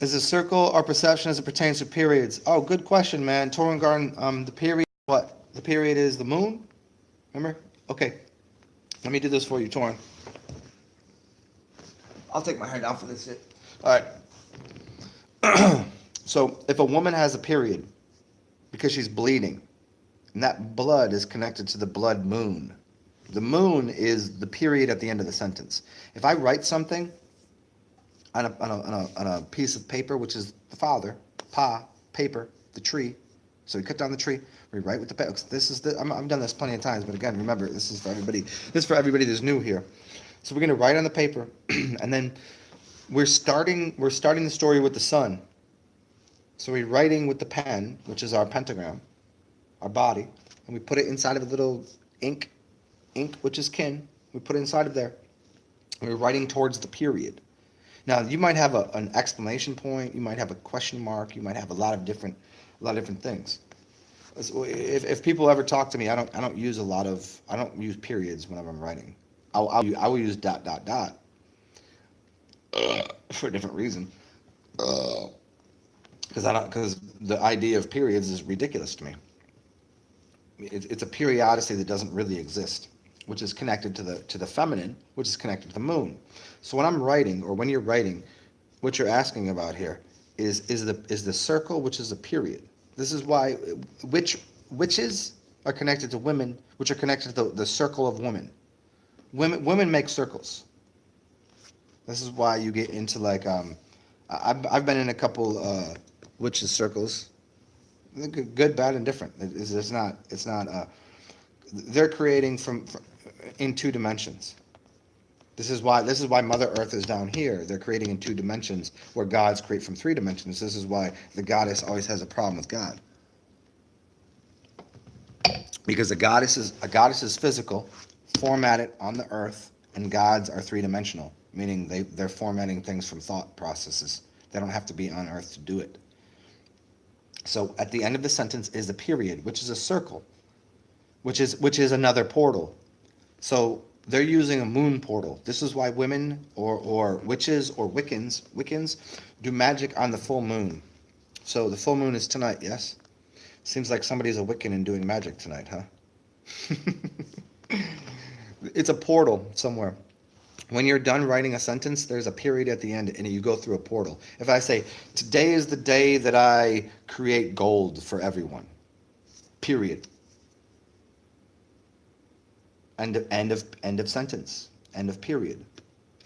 Is a circle our perception as it pertains to periods? Oh, good question, man. Torun Garden, the period, what? The period is the moon? Remember? Okay. Let me do this for you, Torun. I'll take my hair down for this shit. All right. So, if a woman has a period because she's bleeding, and that blood is connected to the blood moon, the moon is the period at the end of the sentence. If I write something on a piece of paper, which is the father, paper, the tree. So we cut down the tree, we write with the paper. I've done this plenty of times, but again, remember, this is for everybody. This is for everybody that's new here. So we're going to write on the paper, and then we're starting the story with the sun. So we're writing with the pen, which is our pentagram, our body, and we put it inside of a little ink, which is kin. We put it inside of there. And we're writing towards the period. Now you might have an exclamation point, you might have a question mark, you might have a lot of different things. If people ever talk to me, I don't use periods whenever I'm writing. I will use ... for a different reason. Because the idea of periods is ridiculous to me. It's a periodicity that doesn't really exist, which is connected to the feminine, which is connected to the moon. So when I'm writing, or when you're writing, what you're asking about here is the circle, which is a period. This is why witches are connected to women, which are connected to the circle of women. Women make circles. This is why you get into like I've been in a couple witches circles. Good, bad, and different. It's not. They're creating from in two dimensions. This is why Mother Earth is down here. They're creating in two dimensions, where gods create from three dimensions. This is why the goddess always has a problem with God, because a goddess is physical, formatted on the earth, and gods are three-dimensional, meaning they're formatting things from thought processes. They don't have to be on earth to do it. So at the end of the sentence is the period, which is a circle, which is another portal. So they're using a moon portal. This is why women or witches or Wiccans do magic on the full moon. So the full moon is tonight, yes? Seems like somebody's a Wiccan and doing magic tonight, huh? It's a portal somewhere. When you're done writing a sentence, there's a period at the end, and you go through a portal. If I say, today is the day that I create gold for everyone, period. End of sentence. End of period.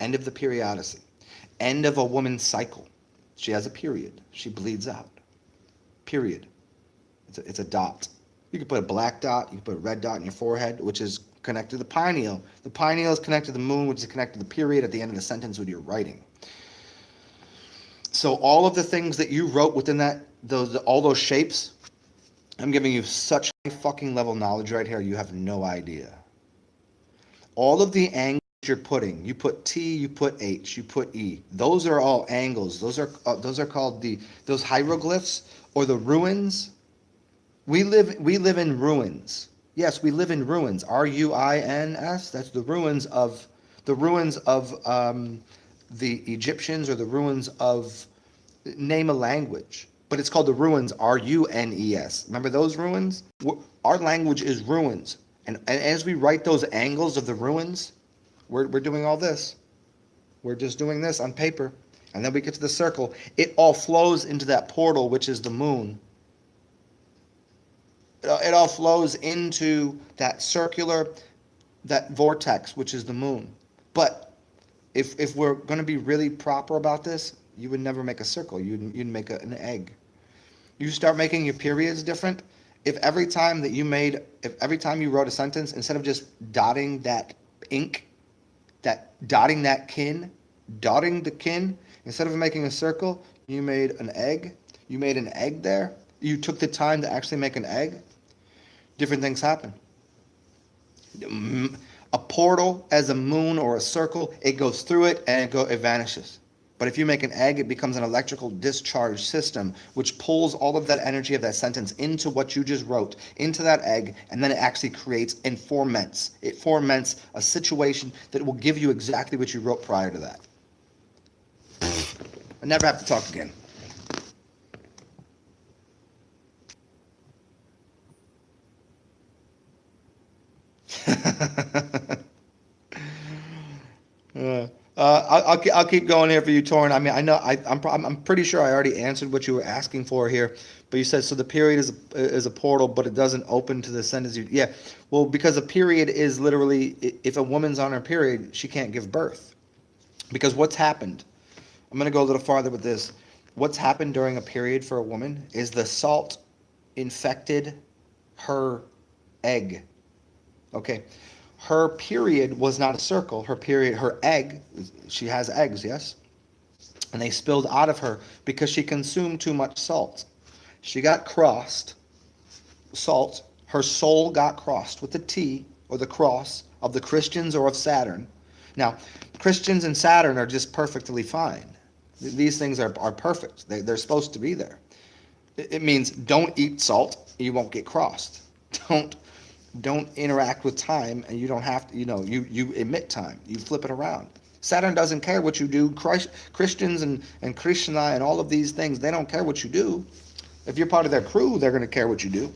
End of the periodicity. End of a woman's cycle. She has a period. She bleeds out. Period. It's a dot. You can put a black dot. You can put a red dot in your forehead, which is connected to the pineal. The pineal is connected to the moon, which is connected to the period at the end of the sentence when you're writing. So all of the things that you wrote within all those shapes, I'm giving you such high fucking level knowledge right here, you have no idea. All of the angles you're putting, you put T, you put H, you put E. Those are all angles. Those are called those hieroglyphs or the ruins. We live in ruins. Yes, we live in ruins. RUINS. That's the ruins of the Egyptians, or the ruins of, name a language. But it's called the ruins. RUNES. Remember those ruins? Our language is ruins. And as we write those angles of the ruins, we're doing all this. We're just doing this on paper. And then we get to the circle. It all flows into that portal, which is the moon. It all flows into that that vortex, which is the moon. But if we're going to be really proper about this, you would never make a circle. You'd make an egg. You start making your periods different. If every time you wrote a sentence, instead of just dotting that ink, dotting the kin, instead of making a circle, you made an egg. You made an egg there. You took the time to actually make an egg. Different things happen. A portal as a moon or a circle, it goes through it and it vanishes. But if you make an egg, it becomes an electrical discharge system, which pulls all of that energy of that sentence into what you just wrote, into that egg, and then it actually creates and forments. It forments a situation that will give you exactly what you wrote prior to that. I never have to talk again. Uh, I'll keep going here for you, Torrin. I mean, I know I'm pretty sure I already answered what you were asking for here, but you said so the period is a portal, but it doesn't open to the sentence. Yeah, well, because a period is literally if a woman's on her period, she can't give birth. Because what's happened? I'm gonna go a little farther with this. What's happened during a period for a woman is the salt infected her egg. Okay, her period was not a circle. Her egg, she has eggs, yes? And they spilled out of her because she consumed too much salt. She got crossed, salt, her soul got crossed with the T or the cross of the Christians or of Saturn. Now, Christians and Saturn are just perfectly fine. These things are perfect. They're supposed to be there. It means don't eat salt, you won't get crossed. Don't interact with time, and you don't have to, you emit time. You flip it around. Saturn doesn't care what you do. Christians and Krishna and all of these things, they don't care what you do. If you're part of their crew, they're going to care what you do.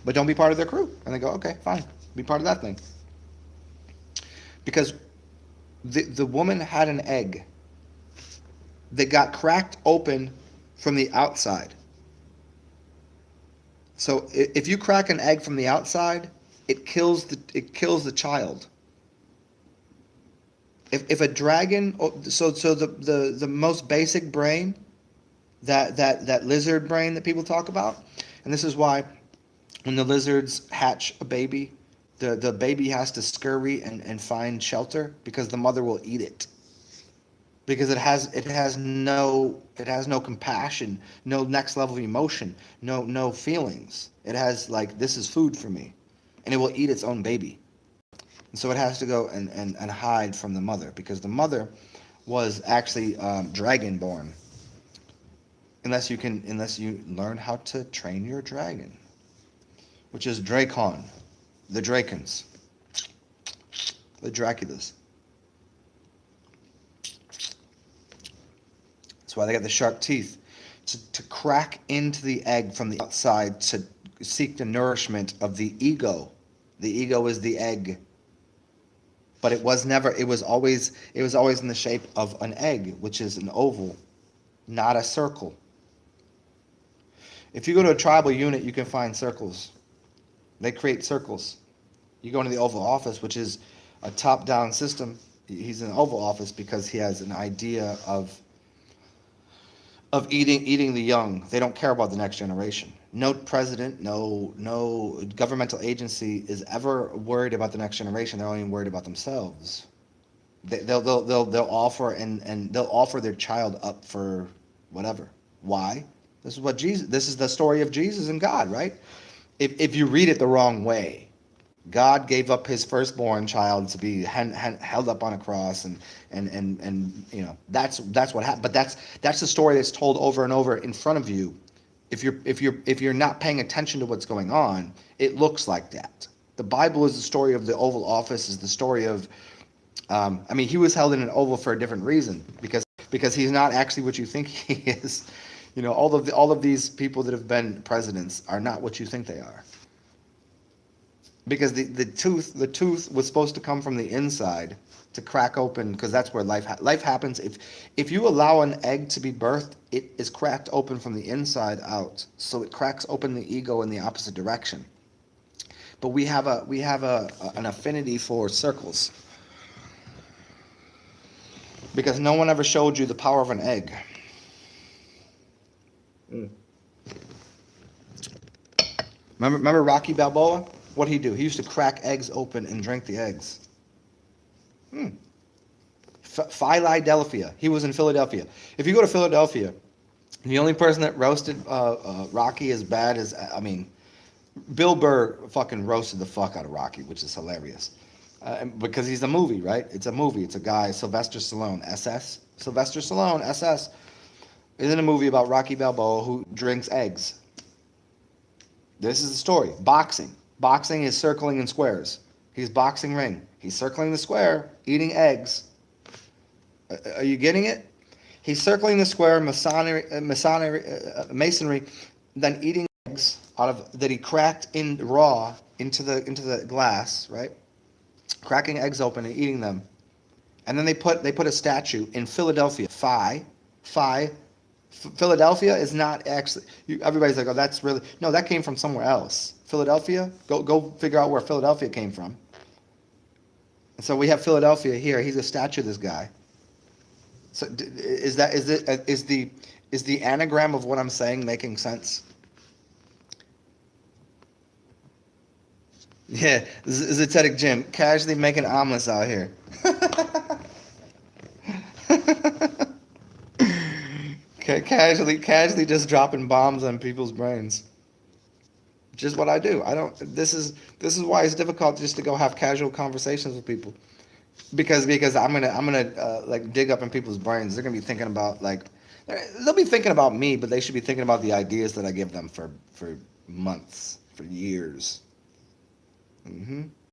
But don't be part of their crew. And they go, okay, fine. Be part of that thing. Because the woman had an egg that got cracked open from the outside. So if you crack an egg from the outside, it kills the child. If a dragon, so the most basic brain, that lizard brain that people talk about, and this is why when the lizards hatch a baby, the baby has to scurry and find shelter because the mother will eat it. Because it has no compassion, no next level of emotion, no feelings. It has like, this is food for me, and it will eat its own baby. And so it has to go and hide from the mother because the mother was actually dragon-born. Unless you learn how to train your dragon, which is Dracon, the Dracons, the Draculas. That's why they got the sharp teeth, to crack into the egg from the outside to seek the nourishment of the ego. The ego is the egg. But it was always in the shape of an egg, which is an oval, not a circle. If you go to a tribal unit, you can find circles. They create circles. You go into the Oval Office, which is a top-down system. He's in the Oval Office because he has an idea of eating the young. They don't care about the next generation. No president, no governmental agency is ever worried about the next generation. They're only worried about themselves. They'll offer and they'll offer their child up for whatever. Why? This is the story of Jesus and God, right? If you read it the wrong way, God gave up his firstborn child to be held up on a cross, and that's what happened. But that's the story that's told over and over in front of you. If you're not paying attention to what's going on, it looks like that. The Bible is the story of the Oval Office, is the story of he was held in an oval for a different reason, because he's not actually what you think he is. All of these people that have been presidents are not what you think they are. Because the tooth was supposed to come from the inside to crack open, because that's where life happens. If you allow an egg to be birthed, it is cracked open from the inside out. So it cracks open the ego in the opposite direction. But we have an affinity for circles, because no one ever showed you the power of an egg. Remember Rocky Balboa? What'd he do? He used to crack eggs open and drink the eggs. Philadelphia. He was in Philadelphia. If you go to Philadelphia, the only person that roasted Rocky as bad as, Bill Burr fucking roasted the fuck out of Rocky, which is hilarious. Because he's a movie, right? It's a movie. It's a guy, Sylvester Stallone, SS. Sylvester Stallone, SS, is in a movie about Rocky Balboa who drinks eggs. This is the story. Boxing. Boxing is circling in squares. He's boxing ring. He's circling the square, eating eggs. Are you getting it? He's circling the square, masonry, then eating eggs out of that he cracked in raw into the glass, right? cracking eggs open and eating them. And then they put a statue in Philadelphia. Philadelphia is not actually. Everybody's like, oh, that's really no. That came from somewhere else. Philadelphia. Go figure out where Philadelphia came from. And so we have Philadelphia here. He's a statue. This guy. So is the anagram of what I'm saying making sense? Yeah, Zetetic Jim, casually making omelets out here. Casually just dropping bombs on people's brains. Just what I do. I don't. This is why it's difficult just to go have casual conversations with people, because I'm gonna like dig up in people's brains. They're gonna be thinking about they'll be thinking about me, but they should be thinking about the ideas that I give them for months, for years. Mm-hmm.